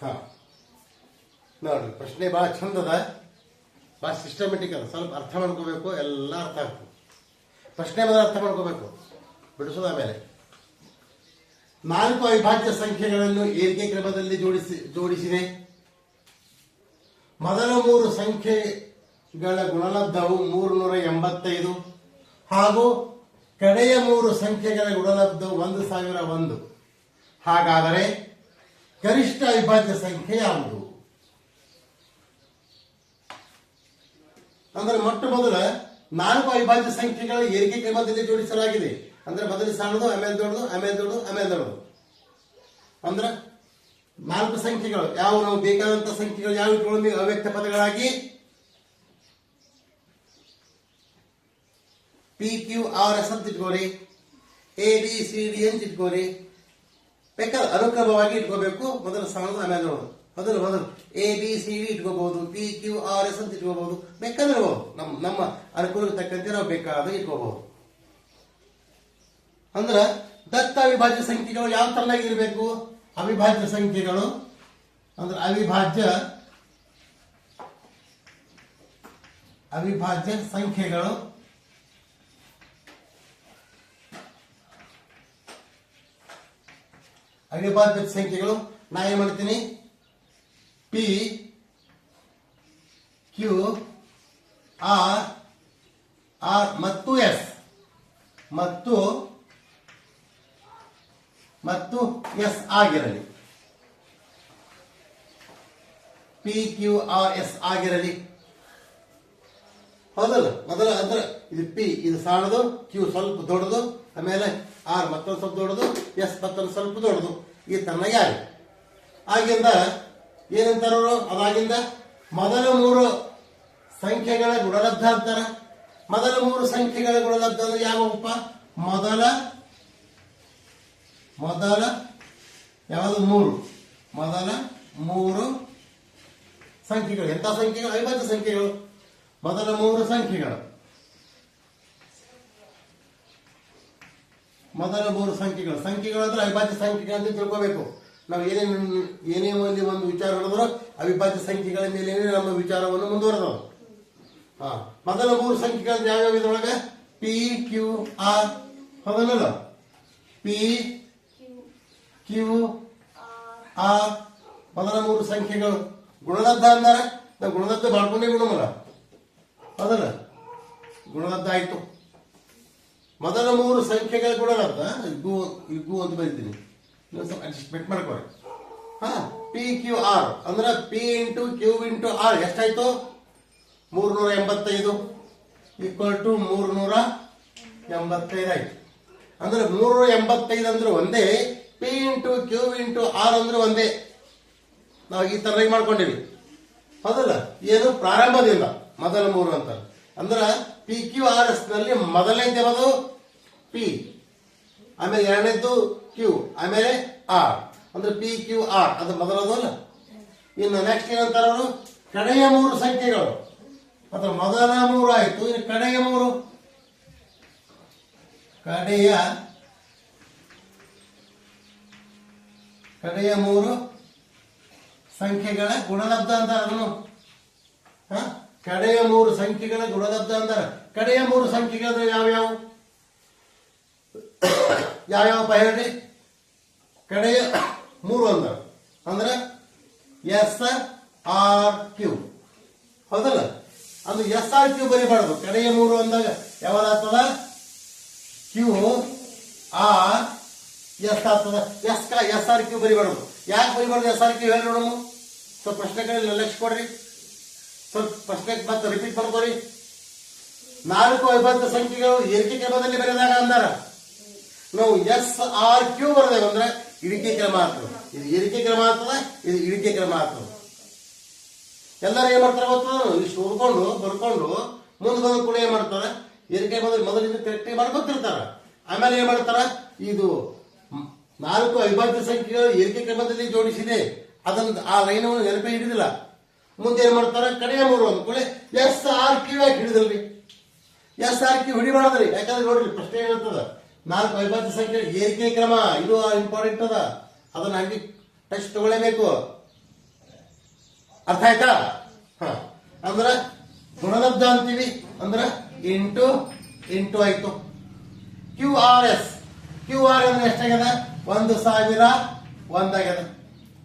ಹಾ ನೋಡ್ರಿ, ಪ್ರಶ್ನೆ ಭಾಳ ಚಂದ ಅದ, ಭಾಳ ಸಿಸ್ಟಮೆಟಿಕ್ ಅದ. ಸ್ವಲ್ಪ ಅರ್ಥ ಮಾಡ್ಕೋಬೇಕು, ಎಲ್ಲ ಅರ್ಥ ಆಗ್ತದೆ. ಪ್ರಶ್ನೆ ಬಂದ್ರೆ ಅರ್ಥ ಮಾಡ್ಕೋಬೇಕು, ಬಿಡಿಸೋದ ಮೇಲೆ. 4 ಅವಿಭಾಜ್ಯ ಸಂಖ್ಯೆಗಳನ್ನು ಏರಿಕೆ ಕ್ರಮದಲ್ಲಿ ಜೋಡಿಸಿದೆ. ಮೊದಲ 3 ಸಂಖ್ಯೆಗಳ ಗುಣಲಬ್ಧವು 385 ಹಾಗೂ ಕಡೆಯ 3 ಸಂಖ್ಯೆಗಳ ಗುಣಲಬ್ಧವು 1001. ಹಾಗಾದರೆ ಗರಿಷ್ಠ ಅವಿಭಾಜ್ಯ ಸಂಖ್ಯೆ ಯಾವುದು? ಅಂದ್ರೆ ಮೊಟ್ಟ ಮೊದಲ 4 ಅವಿಭಾಜ್ಯ ಸಂಖ್ಯೆಗಳ ಏರಿಕೆ ಕ್ರಮದಲ್ಲಿ ಜೋಡಿಸಲಾಗಿದೆ. ಅಂದ್ರೆ ಮೊದಲು ಸಣ್ಣದು, ಆಮೇಲೆ ದೊಡ್ಡದು, ಆಮೇಲೆ ದೊಡ್ಡದು, ಆಮೇಲೆ ದೊಡ್ಡದು. ಅಂದ್ರೆ 4 ಸಂಖ್ಯೆಗಳು ಯಾವ ನಾವು ಬೇಕಾದಂತ ಸಂಖ್ಯೆಗಳು ಯಾವ ಇಟ್ಕೊಂಡು ಅವ್ಯಕ್ತ ಪದಗಳಾಗಿ PQRS ಅಂತ ಇಟ್ಕೋರಿ, ABCD ಅಂತ ಇಟ್ಕೋರಿ. ಬೇಕಾದ್ರೆ ಅನುಕ್ರಮವಾಗಿ ಇಟ್ಕೋಬೇಕು. ಮೊದಲು ಸಣ್ಣದು, ಆಮೇಲೆ ದೊಡ್ಡದು. ಮೊದಲು ABCD ಇಟ್ಕೋಬಹುದು, PQRS ಅಂತ ಇಟ್ಕೋಬಹುದು. ಬೇಕಾದ್ರೆ ನಮ್ಮ ಅನುಕೂಲಕ್ಕೆ ತಕ್ಕಂತೆ ನಾವು ಬೇಕಾದ್ರೆ ಇಟ್ಕೋಬಹುದು. ಅಂದ್ರ ದತ್ತ ಅವಿಭಾಜ್ಯ ಸಂಖ್ಯೆಗಳು ಯಾವ ತರನಾಗಿರ್ಬೇಕು? ಅವಿಭಾಜ್ಯ ಸಂಖ್ಯೆಗಳು ಅಂದ್ರೆ ಅವಿಭಾಜ್ಯ ಸಂಖ್ಯೆಗಳು ಅವಿಭಾಜ್ಯ ಸಂಖ್ಯೆಗಳು ನಾ ಏನ್ ಮಾಡ್ತೀನಿ, P Q R ಮತ್ತು S ಮತ್ತು S ಆಗಿರಲಿ. PQRS ಆಗಿರಲಿ. ಹೌದಲ್ಲ? ಮೊದಲ ಅಂದ್ರೆ ಇದು P ಇದು ಸಣ್ಣದು, Q ಸ್ವಲ್ಪ ದೊಡ್ಡದು, ಆಮೇಲೆ R ಮತ್ತೊಂದು ಸ್ವಲ್ಪ ದೊಡ್ಡದು, S ಮತ್ತೊಂದು ಸ್ವಲ್ಪ ದೊಡ್ಡದು. ಈ ತನ್ನ ಯಾರು ಆಗಿಂದ ಏನಂತಾರವರು? ಅವಾಗಿಂದ ಮೊದಲ 3 ಸಂಖ್ಯೆಗಳ ಗುಣಲಬ್ಧ ಅಂತಾರ. ಮೊದಲ 3 ಸಂಖ್ಯೆಗಳ ಗುಣಲಬ್ಧ ಅಂದ್ರೆ ಯಾವಪ್ಪ? ಮೊದಲ ಯಾವುದು? 3. ಮೊದಲ 3 ಸಂಖ್ಯೆಗಳು ಎಂತ ಸಂಖ್ಯೆಗಳು? ಅವಿಭಾಜ್ಯ ಸಂಖ್ಯೆಗಳು. ಮೊದಲ 3 ಸಂಖ್ಯೆಗಳು ಸಂಖ್ಯೆಗಳು ಅಂದ್ರೆ ಅವಿಭಾಜ್ಯ ಸಂಖ್ಯೆಗಳು ಅಂತ ತಿಳ್ಕೋಬೇಕು. ನಾವು ಏನೇ ಒಂದು ವಿಚಾರ ಹೇಳಿದ್ರು ಅವಿಭಾಜ್ಯ ಸಂಖ್ಯೆಗಳ ಮೇಲೆ ನಮ್ಮ ವಿಚಾರವನ್ನು ಮುಂದುವರೆದವು. ಮೊದಲ 3 ಸಂಖ್ಯೆಗಳು ಯಾವ್ಯಾವ ಇದ್ರೊಳಗೆ? PQR. ಹೌದಲ್ಲ? PQR ಮೊದಲ 3 ಸಂಖ್ಯೆಗಳು ಗುಣಲಬ್ಧ ಅಂದಾರ. ನಾವು ಗುಣಲಬ್ಧ ಮಾಡ್ಕೊಂಡೇ ಗುಣಮಲ್ಲ. ಹೌದಲ್ಲ? ಗುಣಲಬ್ಧ ಆಯ್ತು. ಮೊದಲ 3 ಸಂಖ್ಯೆಗಳ ಗುಣಲಬ್ಧ ಇಗ್ಗು ಅಂತ ಬರೀತೀನಿ, ಅಡ್ಜಸ್ಟ್ಮೆಂಟ್ ಮಾಡ್ಕೊಳ್ಳಿ. PQR ಅಂದ್ರೆ P into Q into R ಎಷ್ಟಾಯ್ತು? 385 ಈಕ್ವಲ್ ಟು 385 ಆಯ್ತು. ಅಂದ್ರೆ 385 ಅಂದ್ರೆ ಒಂದೇ, P into Q into R ಅಂದ್ರೆ ಒಂದೇ. ನಾವು ಈ ತರ ಮಾಡ್ಕೊಂಡಿವಿ. ಹೌದಲ್ಲ? ಏನು ಪ್ರಾರಂಭದಿಂದ ಮೊದಲ 3 ಅಂತ ಅಂದ್ರೆ PQRS ನಲ್ಲಿ ಮೊದಲನೇದು ಯಾವುದು? P, ಆಮೇಲೆ ಎರಡನೇದು Q, ಆಮೇಲೆ R ಅಂದ್ರೆ PQR ಅದು ಮೊದಲದು ಅಲ್ಲ. ಇನ್ನು ನೆಕ್ಸ್ಟ್ ಏನಂತಾರ ಅವರು? ಕಡೆಯ 3 ಸಂಖ್ಯೆಗಳು. ಅಥವಾ ಮೊದಲ 3 ಆಯ್ತು, ಇನ್ನು ಕಡೆಯ 3 ಸಂಖ್ಯೆಗಳ ಗುಣಲಬ್ಧ ಅಂತಾರೆ. ಅದನ್ನು ಕಡೆಯ 3 ಸಂಖ್ಯೆಗಳ ಗುಣಲಬ್ಧ ಅಂತಾರೆ. ಕಡೆಯ 3 ಸಂಖ್ಯೆಗಳು ಯಾವ್ಯಾವಪ್ಪ ಹೇಳಿ? ಕಡೆಯ 3 ಅಂದ್ರೆ SRQ. ಹೌದಲ್ಲ? ಅದು SRQ ಬರೀಬಾರ್ದು. ಕಡೆಯ 3 ಅಂದಾಗ ಯಾವ್ದಾಗ್ತದ? QRS ಆಗ್ತದ. SRQ ಬರೀಬಾರ್ದು. ಯಾಕೆ ಬರೀಬಾರ್ದು SRQ ಹೇಳಿ ನೋಡಮ್ಮ. ಸ್ವಲ್ಪ ಪ್ರಶ್ನೆಗಳಲ್ಲಿ ಲಕ್ಷ್ಯ ಕೊಡ್ರಿ. ಸ್ವಲ್ಪ ಪ್ರಶ್ನೆ ಮತ್ತೆ ರಿಪೀಟ್ ಮಾಡ್ಕೊರಿ. 4 ಅವಿಭಾಜ್ಯ ಸಂಖ್ಯೆಗಳು ಏರಿಕೆ ಕ್ರಮದಲ್ಲಿ ಬರೆದಾಗ ಅಂದಾರ. ನಾವು SRQ ಬರದೇವೆ ಅಂದ್ರೆ ಇಳಿಕೆ ಕ್ರಮ ಆಗ್ತದೆ. ಇದು ಏರಿಕೆ ಕ್ರಮ ಆಗ್ತದ, ಇದು ಇಳಿಕೆ ಕ್ರಮ ಆಗ್ತದೆ. ಎಲ್ಲರೂ ಏನ್ ಮಾಡ್ತಾರೆ ಗೊತ್ತ? ಇಷ್ಟು ಓದ್ಕೊಂಡು ಬರ್ಕೊಂಡು ಮುಂದೆ ಬಂದ ಕೂಡ ಏನ್ ಮಾಡ್ತಾರೆ? ಏರಿಕೆ ಮೊದಲಿಂದ ಕರೆಕ್ಟಾಗಿ ಮಾಡ್ಕೊತಿರ್ತಾರ. ಆಮೇಲೆ ಏನ್ ಮಾಡ್ತಾರ? ಇದು 4 ಅವಿಭಾಜ್ಯ ಸಂಖ್ಯೆಗಳು ಏರಿಕೆ ಕ್ರಮದಲ್ಲಿ ಜೋಡಿಸಿದೆ, ಅದನ್ನ ಆ ಲೈನ್ ನೆನಪೇ ಹಿಡಿದಿಲ್ಲ. ಮುಂದೆ ಏನ್ ಮಾಡ್ತಾರ? ಕಡೆಯ 3 ಅಂದ ಕೂಡ SRQ ಯಾಕೆ ಹಿಡಿದಲ್ರಿ? SRQ ಹಿಡಿಬಾರ್ದ್ರಿ. ಯಾಕಂದ್ರೆ ನೋಡ್ರಿ ಪ್ರಶ್ನೆ ಏನಿರ್ತದ? 4 ಅವಿಭಾಜ್ಯ ಸಂಖ್ಯೆ ಏರಿಕೆ ಕ್ರಮ ಇದು ಇಂಪಾರ್ಟೆಂಟ್ ಅದ. ಅದನ್ನ ಹಂಗೆ ಟೆಸ್ಟ್ ತಗೊಳ್ಳೇಬೇಕು. ಅರ್ಥ ಆಯ್ತಾ? ಅಂದ್ರ ಗುಣಲಬ್ಧ ಅಂತೀವಿ, ಅಂದ್ರ ಇಂಟು ಇಂಟು ಆಯ್ತು. QRS QR ಅಂದ್ರೆ ಎಷ್ಟಾಗ್ಯದ? 1001 ಆಗ್ಯದ.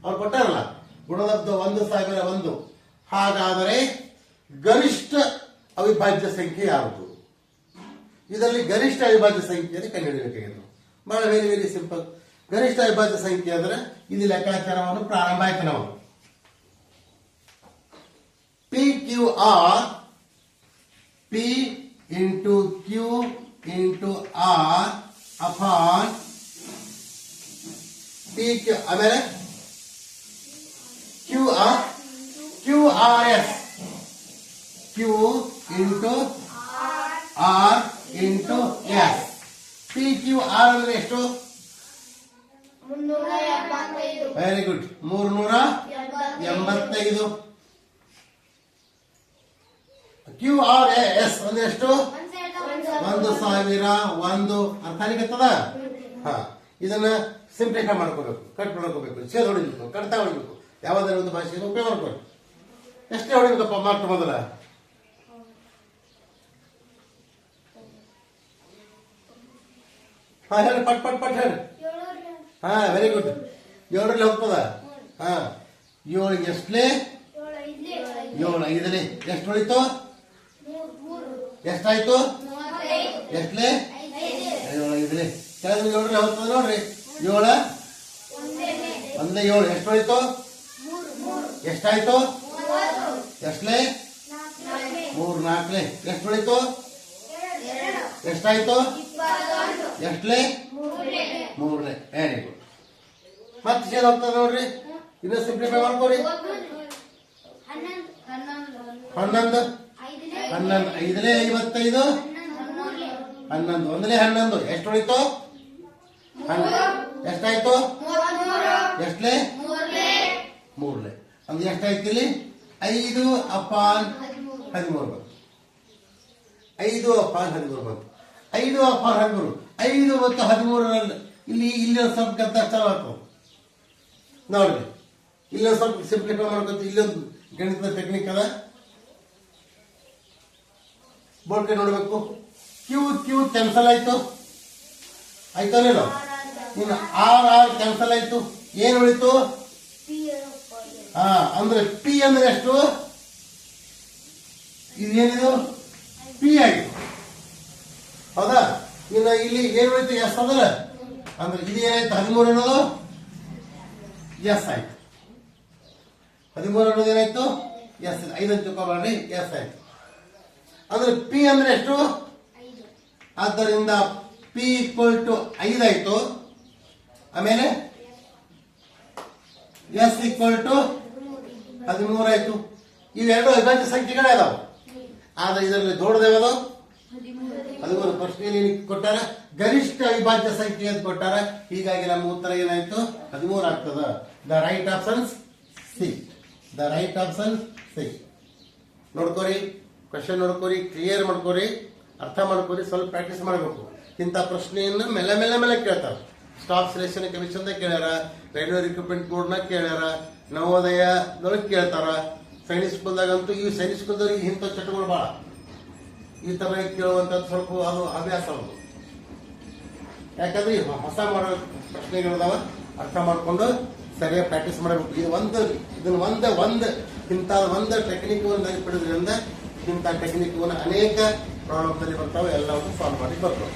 ಅವ್ರು ಕೊಟ್ಟಾರಲ್ಲ ಗುಣಲಬ್ಧ 1001. ಹಾಗಾದರೆ ಗರಿಷ್ಠ ಅವಿಭಾಜ್ಯ ಸಂಖ್ಯೆ ಯಾವುದು? ಇದರಲ್ಲಿ ಗರಿಷ್ಠ ಅವಿಭಾಜ್ಯ ಸಂಖ್ಯೆಯನ್ನು ಕಂಡುಹಿಡಿಯಬೇಕಾಗಿದೆ. ಬಹಳ ವೆರಿ ವೆರಿ ಸಿಂಪಲ್. ಗರಿಷ್ಠ ಅವಿಭಾಜ್ಯ ಸಂಖ್ಯೆ ಅಂದ್ರೆ ಇಲ್ಲಿ ಲೆಕ್ಕಾಚಾರವನ್ನು ಪ್ರಾರಂಭ ಆಯ್ತು. ನಾವು PQR P into Q into R upon PQ, ಆಮೇಲೆ QRS Q into R into S. PQR ಅಂದ್ರೆ ಎಷ್ಟು? Very good, 385. QRS ಅಂದ್ರೆ ಎಷ್ಟು? 1001. ಅರ್ಥ ಆಗಿರ್ತದ? ಇದನ್ನ ಸಿಂಪ್ಲಿಫೈ ಮಾಡ್ಕೋಬೇಕು, ಕಟ್ ಮಾಡ್ಕೋಬೇಕು, ಛೇದ ಹೊಡಿಬೇಕು, ಕಡ್ತಾ ಹೊಡಿಬೇಕು. ಯಾವುದಾದ್ರು ಒಂದು ಭಾಷೆಯನ್ನು ಉಪಯೋಗ ಮಾಡ್ಕೊಳ್ಳಿ. ಎಷ್ಟೇ ಹೊಡಿಬೇಕಪ್ಪ ಮಾರ್ಕ್ ಮೊದಲ? ಹೇಳಿ, ಪಟ್ ಪಟ್ ಪಟ್ ಹೇಳಿ. Very good. 7ರಲ್ಲಿ ಹೋಗ್ತದ. 7 ಎಷ್ಟಲೇ? 7 5ಲೇ ಎಷ್ಟು ಉಳಿತು? ಎಷ್ಟಾಯ್ತು? ಎಷ್ಟಲೇ? 7 5ಲೇ. ಕೆಳಗೆ 7ರಲ್ಲಿ ಹೋಗ್ತದ ನೋಡ್ರಿ. 7 1 7 ಎಷ್ಟು ಉಳಿತು? ಎಷ್ಟಾಯ್ತು? ಎಷ್ಟಲೇ? 3 4ಲೇ ಎಷ್ಟು ಉಳಿತು? ಎಷ್ಟಾಯ್ತು? ಎಷ್ಟಲೇ? 3ಲೇ. Very good. ಮತ್ತೆ ಛೇದ ಹೋಗ್ತದ ನೋಡ್ರಿ. ಇನ್ನು ಸಿಂಪ್ಲಿಫೈ ಮಾಡ್ಕೋರಿ. 11 11 5ಲೇ 55. 11 1ಲೇ 11 ಎಷ್ಟು ಉಳಿತು? ಎಷ್ಟಾಯ್ತು? ಎಷ್ಟಲೇ? 3ಲೇ. ಅಂದ್ರೆ ಎಷ್ಟಾಯ್ತು ಇಲ್ಲಿ? 5 ಅಪಾನ್ 13 ಬಂತು. 5 ಅಪಾನ್ 13 ಬಂತು. 5 ಅಪಾನ್ 13. 5 ಮತ್ತು 13ರಲ್ಲಿ ಇಲ್ಲಿ ಸ್ವಲ್ಪ ಗದ್ದಷ್ಟ ಆಗ್ತದೆ ನೋಡ್ರಿ. ಇಲ್ಲೊಂದು ಸ್ವಲ್ಪ ಸಿಂಪ್ಲಿಫೈ ಮಾಡ್ಕೊತ. ಇಲ್ಲೊಂದು ಗಣಿತದ ಟೆಕ್ನಿಕ್ ಅದ, ಬೋರ್ಡ್ ಕೈ ನೋಡ್ಬೇಕು. ಕ್ಯೂ ಕ್ಯಾನ್ಸಲ್ ಆಯ್ತು, ಆಯ್ತಾನೇನೋ? ಇನ್ನು R ಕ್ಯಾನ್ಸಲ್ ಆಯ್ತು. ಏನ್ ಉಳಿತು? ಅಂದ್ರೆ P ಅಂದ್ರೆ ಎಷ್ಟು? ಇದೇನಿದು? P ಆಯ್ತು, ಹೌದಾ? ಇನ್ನು ಇಲ್ಲಿ ಏನ್ ಉಳಿತು? ಎಸ್ ಅದಲ್ಲ. ಅಂದ್ರೆ ಇದು ಏನಾಯ್ತು? 13 ಅನ್ನೋದು ಎಸ್ ಆಯ್ತು. 13 ಅನ್ನೋದು ಏನಾಯ್ತು? ಎಸ್. 5 ಅಂತ ತಿಳ್ಕೊಬೇಡ್ರಿ, ಎಸ್ ಆಯ್ತು. ಅಂದ್ರೆ P ಅಂದ್ರೆ ಎಷ್ಟು? ಆದ್ದರಿಂದ P = 5 ಆಯ್ತು. ಆಮೇಲೆ ಎಸ್ = 13 ಆಯ್ತು. ಇವೆರಡು ಅವಿಭಾಜ್ಯ ಸಂಖ್ಯೆಗಳೇ ಅದಾವ. ಆದ್ರೆ ಇದರಲ್ಲಿ ದೊಡ್ಡದೇವದು 13. ಪ್ರಶ್ನೆಯಲ್ಲಿ ಕೊಟ್ಟಾರ ಗರಿಷ್ಠ ಅವಿಭಾಜ್ಯ ಸಂಖ್ಯೆ ಅಂತ ಕೊಟ್ಟಾರ. ಹೀಗಾಗಿ ನಮ್ಮ ಉತ್ತರ ಏನಾಯ್ತು? 13 ಆಗ್ತದ. The right option C. The right option C. ನೋಡ್ಕೋರಿ, ಕ್ವಶನ್ ನೋಡ್ಕೋರಿ, ಕ್ಲಿಯರ್ ಮಾಡ್ಕೋರಿ, ಅರ್ಥ ಮಾಡ್ಕೋರಿ. ಸ್ವಲ್ಪ ಪ್ರಾಕ್ಟೀಸ್ ಮಾಡಬೇಕು. ಇಂಥ ಪ್ರಶ್ನೆಯನ್ನ ಮೇಲೆ ಮೇಲೆ ಮೇಲೆ ಕೇಳ್ತಾರೆ. ಸ್ಟಾಫ್ ಸೆಲೆಕ್ಷನ್ ಕಮಿಷನ್ ಕೇಳ್ಯಾರ, ರೈಲ್ವೆ ರಿಕ್ರೂಟ್ಮೆಂಟ್ ಬೋರ್ಡ್ ನ ಕೇಳ್ಯಾರ, ನವೋದಯದೊಳಗೆ ಕೇಳ್ತಾರ. ಸೈನಿಕ್ ಸ್ಕೂಲ್ದಾಗಂತೂ ಈ ಸೈನಿಕ್ ಸ್ಕೂಲ್ದವ್ರಿಗೆ ಇಂಥ ಚಟಗಳು ಬಹಳ ಈ ತರ ಕೇಳುವಂತದ್ದು ಸ್ವಲ್ಪ ಅದು ಅಭ್ಯಾಸ ಅದು. ಯಾಕಂದ್ರೆ ಹೊಸ ಮಾಡೋ ಪ್ರಶ್ನೆಗಳದಾವ, ಅರ್ಥ ಮಾಡ್ಕೊಂಡು ಸರಿಯಾಗಿ ಪ್ರಾಕ್ಟೀಸ್ ಮಾಡಬೇಕು. ಇದನ್ನ ಇಂಥ ಒಂದು ಟೆಕ್ನಿಕ್ ನೆನಪಿಡೋದ್ರಿಂದ ಇಂಥ ಟೆಕ್ನಿಕ್ ಅನೇಕ ಪ್ರಾಬ್ಲಮ್ದಲ್ಲಿ ಬರ್ತಾವೆ, ಎಲ್ಲವನ್ನು ಸಾಲ್ವ್ ಮಾಡಿ ಬರ್ತವೆ.